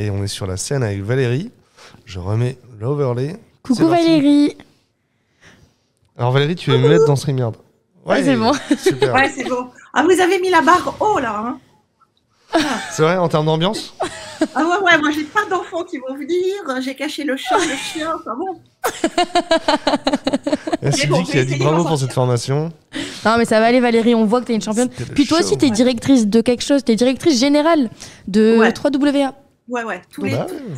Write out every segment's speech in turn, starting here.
et on est sur la scène avec Valérie. Je remets l'overlay. Coucou Valérie. Alors Valérie, tu es muette dans StreamYard. Ouais, c'est bon. Super. Ouais, c'est bon. Ah, vous avez mis la barre haut, là. Hein. C'est vrai, en termes d'ambiance? Ah ouais, moi, j'ai pas d'enfants qui vont venir. J'ai caché le chat, le chien, ça bon. Sylvie qui a dit bravo pour cette formation. Non, mais ça va aller, Valérie. On voit que t'es une championne. Puis toi aussi, t'es directrice de quelque chose. T'es directrice générale de 3WA. Ouais. Tous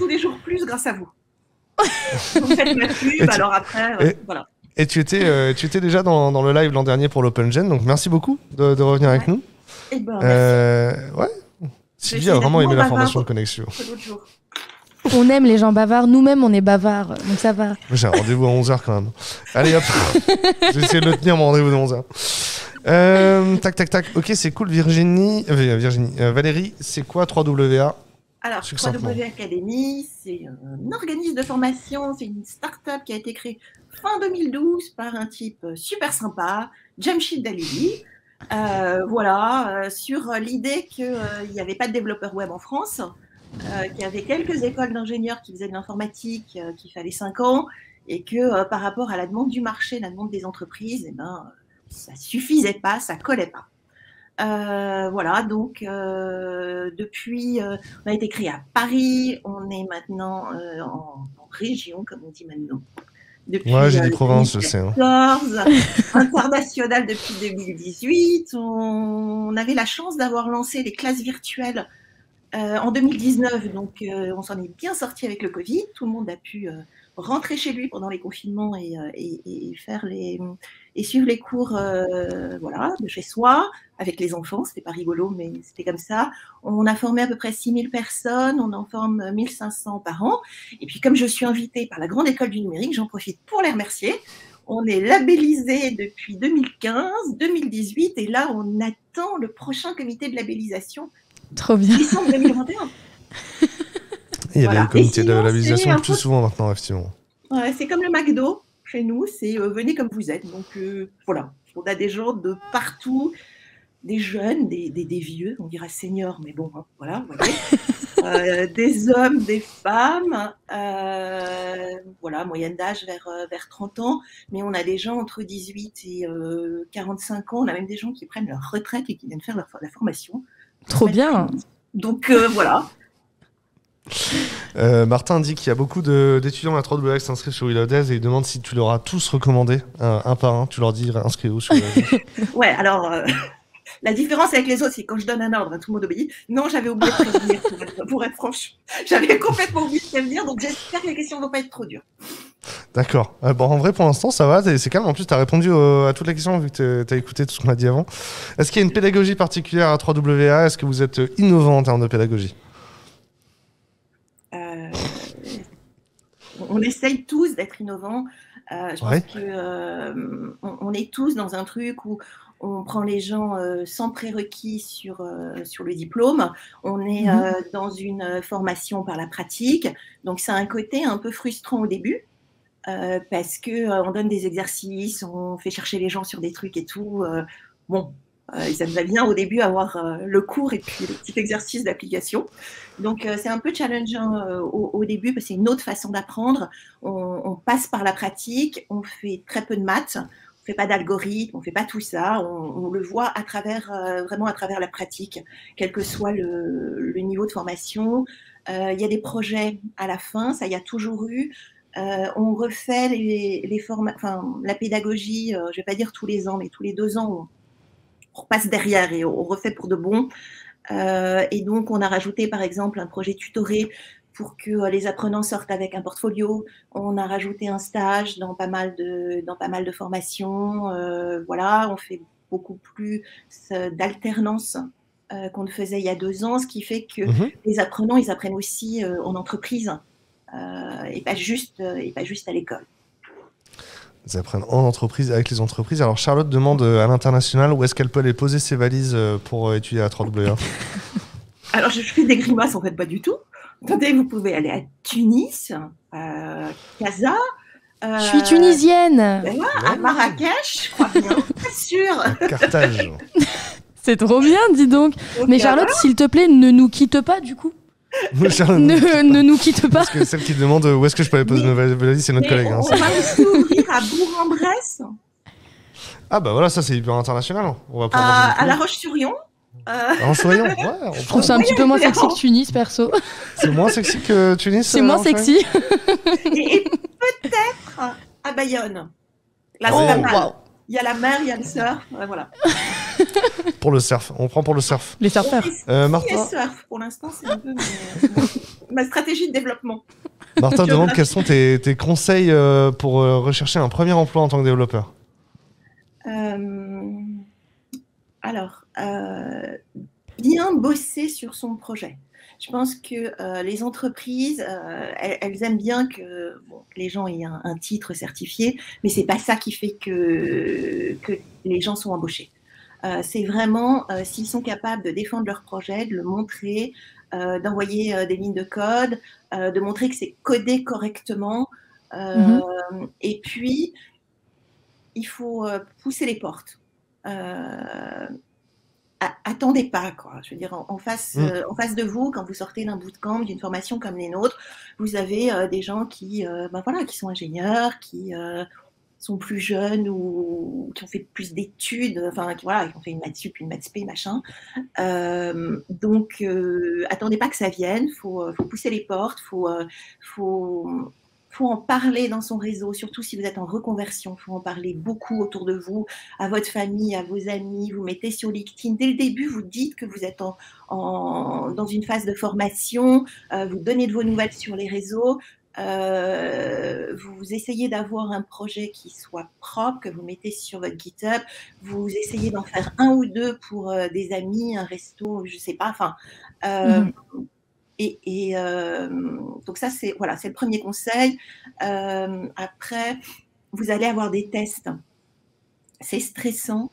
les jours plus grâce à vous. Vous faites ma pub, alors après, voilà. Et tu étais déjà dans le live l'an dernier pour l'Open Gen, donc merci beaucoup de revenir avec nous. Et ben, merci. Ouais. Sylvie a vraiment aimé la formation de connexion. On aime les gens bavards. Nous-mêmes, on est bavards, donc ça va. J'ai un rendez-vous à 11h quand même. Allez hop, j'ai essayé de le tenir mon rendez-vous de 11h. Tac. Ok, c'est cool. Valérie, c'est quoi 3WA? Alors, 3W Academy, c'est un organisme de formation, c'est une start-up qui a été créée fin 2012 par un type super sympa, Jamshid Dalili. Sur l'idée qu'il n'y avait pas de développeurs web en France, qu'il y avait quelques écoles d'ingénieurs qui faisaient de l'informatique, qu'il fallait 5 ans, et que par rapport à la demande du marché, la demande des entreprises, ça suffisait pas, ça collait pas. Donc depuis, on a été créé à Paris, on est maintenant en région, comme on dit maintenant. Depuis, j'ai des provinces, je sais. International depuis 2018. On avait la chance d'avoir lancé les classes virtuelles en 2019, donc on s'en est bien sorti avec le Covid. Tout le monde a pu rentrer chez lui pendant les confinements et suivre les cours de chez soi avec les enfants. C'était pas rigolo, mais c'était comme ça. On a formé à peu près 6000 personnes, on en forme 1500 par an. Et puis comme je suis invitée par la Grande École du Numérique, j'en profite pour les remercier. On est labellisé depuis 2015, 2018 et là on attend le prochain comité de labellisation. Trop bien. Décembre 2021. Il y a le comité de labellisation plus souvent maintenant, effectivement. Ouais, c'est comme le McDo chez nous, c'est venez comme vous êtes. Donc voilà, on a des gens de partout, des jeunes, des vieux, on dirait seniors, mais bon, hein, voilà. Des hommes, des femmes, moyenne d'âge vers 30 ans, mais on a des gens entre 18 et 45 ans, on a même des gens qui prennent leur retraite et qui viennent faire la formation. Trop bien. Donc voilà. Martin dit qu'il y a beaucoup d'étudiants à 3WA qui s'inscrivent sur Willow-Days et il demande si tu leur as tous recommandé un par un. Tu leur dis inscrivez-vous sur Willow-Days. Ouais, alors la différence avec les autres, c'est que quand je donne un ordre, tout le monde obéit. Non, j'avais oublié de prévenir, pour être franche. J'avais complètement oublié de prévenir, donc j'espère que les questions ne vont pas être trop dures. D'accord. En vrai, pour l'instant, ça va, c'est calme. En plus, tu as répondu à toutes les questions vu que tu as écouté tout ce qu'on a dit avant. Est-ce qu'il y a une pédagogie particulière à 3WA? Est-ce que vous êtes innovant en termes de pédagogie? On essaye tous d'être innovants. Je pense qu'on est tous dans un truc où on prend les gens sans prérequis sur le diplôme. On est dans une formation par la pratique. Donc, c'est un côté un peu frustrant au début parce qu'on donne des exercices, on fait chercher les gens sur des trucs et tout. Ils aimeraient bien au début avoir le cours et puis le petit exercice d'application. Donc, c'est un peu challengeant au début parce que c'est une autre façon d'apprendre. On passe par la pratique, on fait très peu de maths, on fait pas d'algorithme, on fait pas tout ça. On le voit vraiment à travers la pratique, quel que soit le niveau de formation. Il y a des projets à la fin, ça y a toujours eu. On refait la pédagogie, je vais pas dire tous les ans, mais tous les 2 ans, on repasse derrière et on refait pour de bon. Et donc, on a rajouté, par exemple, un projet tutoré pour que les apprenants sortent avec un portfolio. On a rajouté un stage dans pas mal de formations. On fait beaucoup plus d'alternance qu'on ne faisait il y a 2 ans, ce qui fait que les apprenants, ils apprennent aussi en entreprise et pas juste à l'école. Ils apprennent en entreprise, avec les entreprises. Alors, Charlotte demande à l'international où est-ce qu'elle peut aller poser ses valises pour étudier à 3WA. Alors, je fais des grimaces, en fait, pas du tout. Attendez, vous pouvez aller à Tunis, Casa. Je suis tunisienne. À Marrakech, je crois bien, pas sûr. Carthage. C'est trop bien, dis donc. Mais Charlotte, s'il te plaît, ne nous quitte pas, du coup. ne nous quitte pas. Parce que celle qui demande où est-ce que je peux aller poser mes valises, c'est notre collègue. On va aussi ouvrir à Bourg-en-Bresse. Ah bah voilà, ça c'est hyper international. On va à La Roche-sur-Yon. En souriant, ouais. Je trouve ça un petit peu moins sexy que Tunis, perso. C'est moins sexy que Tunis. C'est moins sexy. Et peut-être à Bayonne. Là, c'est pas mal. Il y a la mer, il y a le surf, voilà. Pour le surf, on prend pour le surf. Les surfeurs. Martin. Le surf, pour l'instant, c'est un peu ma stratégie de développement. Martin demande quels sont tes conseils pour rechercher un premier emploi en tant que développeur. Alors, bien bosser sur son projet. Je pense que les entreprises, elles aiment bien que les gens aient un titre certifié, mais c'est pas ça qui fait que les gens sont embauchés. C'est vraiment s'ils sont capables de défendre leur projet, de le montrer, d'envoyer des lignes de code, de montrer que c'est codé correctement. Et puis, il faut pousser les portes. Attendez pas, quoi. Je veux dire, en face de vous, quand vous sortez d'un bootcamp, d'une formation comme les nôtres, vous avez des gens qui sont ingénieurs, qui sont plus jeunes ou qui ont fait plus d'études, qui ont fait une maths sup, une maths spé, machin. Donc, attendez pas que ça vienne. Faut pousser les portes. Faut en parler dans son réseau, surtout si vous êtes en reconversion. Il faut en parler beaucoup autour de vous, à votre famille, à vos amis. Vous mettez sur LinkedIn. Dès le début, vous dites que vous êtes dans une phase de formation. Vous donnez de vos nouvelles sur les réseaux. Vous essayez d'avoir un projet qui soit propre, que vous mettez sur votre GitHub. Vous essayez d'en faire un ou deux pour des amis, un resto, je sais pas. Donc ça, c'est le premier conseil. Après, vous allez avoir des tests. C'est stressant.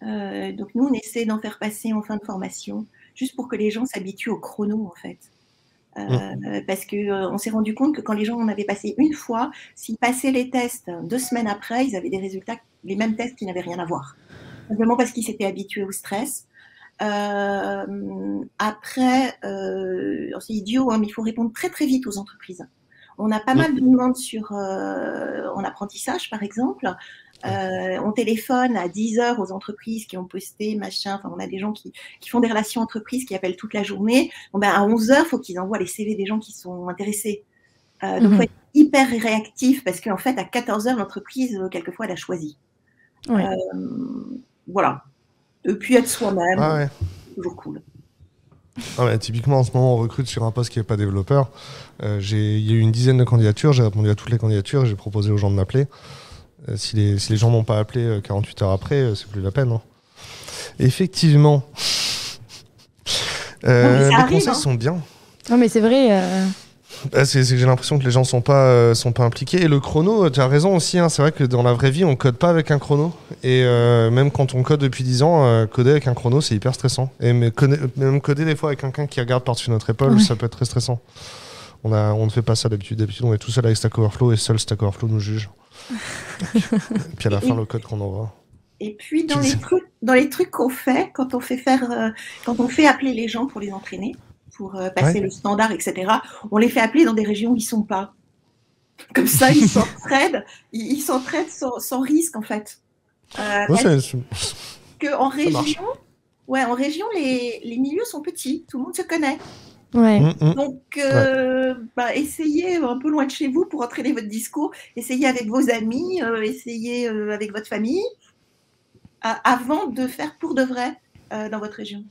Donc nous, on essaie d'en faire passer en fin de formation, juste pour que les gens s'habituent au chrono, en fait. Parce qu'on s'est rendu compte que quand les gens en avaient passé une fois, s'ils passaient les tests 2 semaines après, ils avaient des résultats, les mêmes tests qui n'avaient rien à voir. Simplement parce qu'ils s'étaient habitués au stress. Après, c'est idiot, mais il faut répondre très très vite aux entreprises. On a pas mal de demandes en apprentissage, par exemple. On téléphone à 10 heures aux entreprises qui ont posté, machin. On a des gens qui font des relations entreprises, qui appellent toute la journée. À 11 heures, il faut qu'ils envoient les CV des gens qui sont intéressés. Donc, il faut être hyper réactif parce qu'en fait, à 14 heures, l'entreprise, quelquefois, elle a choisi. Voilà. Et puis être soi-même, c'est toujours cool. Typiquement, en ce moment, on recrute sur un poste qui n'est pas développeur. Il y a eu une dizaine de candidatures. J'ai répondu à toutes les candidatures. J'ai proposé aux gens de m'appeler. Si les gens m'ont pas appelé 48 heures après, c'est plus la peine. Hein. Effectivement. Les conseils sont bien. Non, mais c'est vrai. C'est que j'ai l'impression que les gens sont pas impliqués. Et le chrono, tu as raison aussi. Hein, c'est vrai que dans la vraie vie, on code pas avec un chrono. Et même quand on code depuis 10 ans, coder avec un chrono, c'est hyper stressant. Et même coder des fois avec quelqu'un qui regarde par-dessus notre épaule, ça peut être très stressant. On ne fait pas ça d'habitude. D'habitude, on est tout seul avec Stack Overflow et seul Stack Overflow nous juge. Et puis à la fin, le code qu'on envoie. Et puis dans les trucs qu'on fait, quand on fait appeler les gens pour les entraîner, pour passer le standard, etc., on les fait appeler dans des régions où ils ne sont pas. Comme ça, ils s'entraident sans risque, en fait. En région, les milieux sont petits, tout le monde se connaît. Donc, essayez un peu loin de chez vous pour entraîner votre discours. Essayez avec vos amis, essayez avec votre famille, avant de faire pour de vrai dans votre région.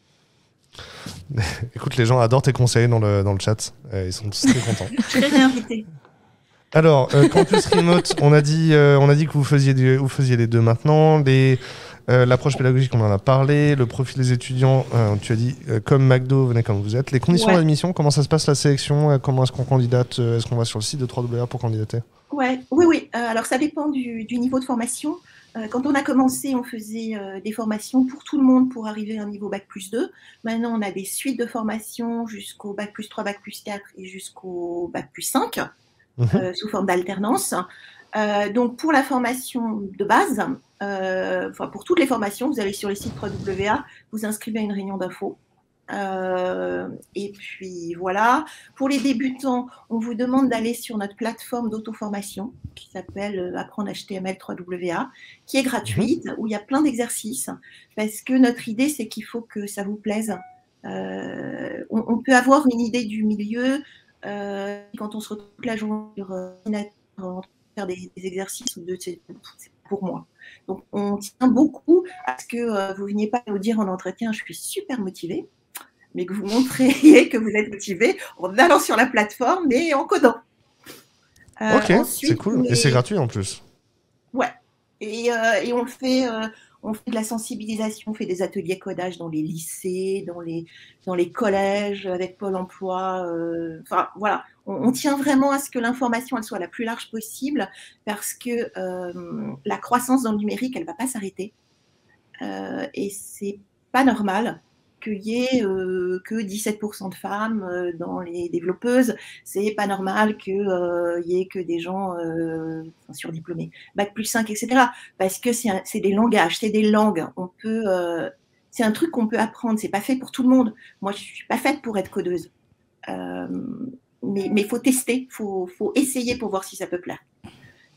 Écoute, les gens adorent tes conseils dans le chat. Ils sont tous très contents. Je serai réinvité. Alors, Campus Remote, on a dit que vous faisiez les deux maintenant. L'approche pédagogique, on en a parlé. Le profil des étudiants, tu as dit comme McDo, venez comme vous êtes. Les conditions d'admission, comment ça se passe la sélection? Comment est-ce qu'on candidate? Est-ce qu'on va sur le site de 3WA pour candidater? Oui. Alors, ça dépend du niveau de formation. Quand on a commencé, on faisait des formations pour tout le monde pour arriver à un niveau Bac+2. Maintenant, on a des suites de formations jusqu'au Bac+3, Bac+4 et jusqu'au Bac+5 sous forme d'alternance. Donc, pour la formation de base, pour toutes les formations, vous allez sur le site 3WA, vous inscrivez à une réunion d'info. Et puis voilà. Pour les débutants, on vous demande d'aller sur notre plateforme d'auto-formation qui s'appelle Apprendre HTML 3WA, qui est gratuite, où il y a plein d'exercices. Parce que notre idée, c'est qu'il faut que ça vous plaise. On peut avoir une idée du milieu quand on se retrouve toute la journée sur faire des exercices ou c'est pour moi. Donc, on tient beaucoup à ce que vous ne veniez pas nous dire en entretien « je suis super motivée », mais que vous montriez que vous êtes motivé en allant sur la plateforme et en codant. Ok, c'est cool. Et c'est gratuit en plus. Ouais. Et on fait de la sensibilisation, on fait des ateliers codage dans les lycées, dans les collèges, avec Pôle emploi. Enfin, voilà. On tient vraiment à ce que l'information elle soit la plus large possible parce que la croissance dans le numérique, elle ne va pas s'arrêter. Et c'est pas normal qu'il y ait que 17% de femmes dans les développeuses. C'est pas normal qu'il y ait que des gens surdiplômés, bac plus 5, etc. Parce que c'est des langages, c'est des langues. C'est un truc qu'on peut apprendre. C'est pas fait pour tout le monde. Moi, je suis pas faite pour être codeuse. Mais il faut tester, faut essayer pour voir si ça peut plaire.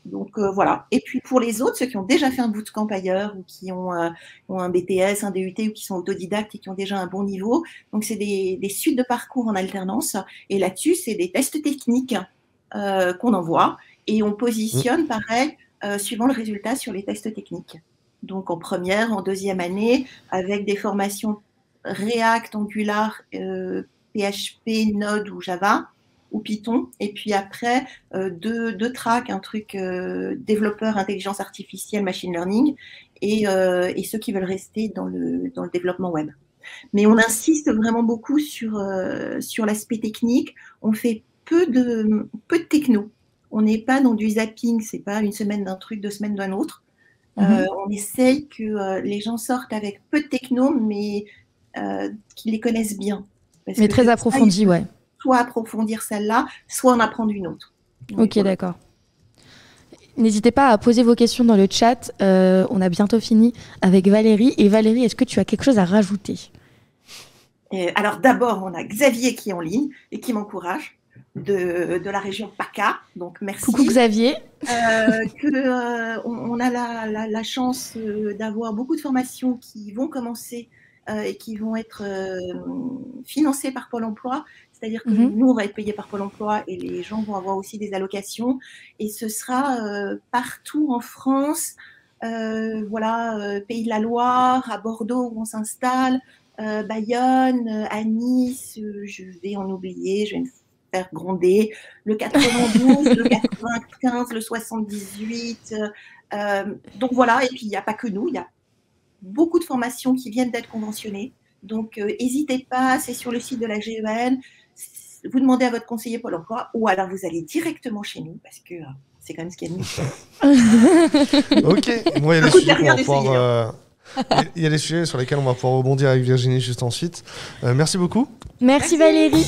Donc voilà. Et puis pour les autres, ceux qui ont déjà fait un bootcamp ailleurs ou qui ont un BTS, un DUT ou qui sont autodidactes et qui ont déjà un bon niveau, donc c'est des suites de parcours en alternance. Et là-dessus, c'est des tests techniques qu'on envoie et on positionne pareil suivant le résultat sur les tests techniques. Donc en première, en deuxième année, avec des formations React, Angular, PHP, Node ou Java ou Python, et puis après deux tracks, un truc développeur, intelligence artificielle, machine learning, et ceux qui veulent rester dans le développement web. Mais on insiste vraiment beaucoup sur l'aspect technique. On fait peu de techno. On n'est pas dans du zapping, c'est pas une semaine d'un truc, 2 semaines d'un autre. On essaye que les gens sortent avec peu de techno, mais qu'ils les connaissent bien. Mais très approfondi, ouais. Soit approfondir celle-là, soit en apprendre une autre. Ok, d'accord. N'hésitez pas à poser vos questions dans le chat. On a bientôt fini avec Valérie. Et Valérie, est-ce que tu as quelque chose à rajouter ? Alors d'abord, on a Xavier qui est en ligne et qui m'encourage de la région PACA. Donc merci. Coucou Xavier. On a la chance d'avoir beaucoup de formations qui vont commencer et qui vont être financées par Pôle emploi. C'est-à-dire que nous, on va être payés par Pôle emploi et les gens vont avoir aussi des allocations. Et ce sera partout en France, Pays de la Loire, à Bordeaux où on s'installe, Bayonne, à Nice, je vais en oublier, je vais me faire gronder, le 92, le 95, le 78. Donc voilà, et puis il n'y a pas que nous, il y a beaucoup de formations qui viennent d'être conventionnées. Donc n'hésitez pas, c'est sur le site de la GEN. Vous demandez à votre conseiller Pôle emploi ou alors vous allez directement chez nous parce que c'est quand même ce qu'il y a de mieux. Ok, moi il y a des sujets sur lesquels on va pouvoir rebondir avec Virginie juste ensuite. Merci beaucoup. Merci Valérie.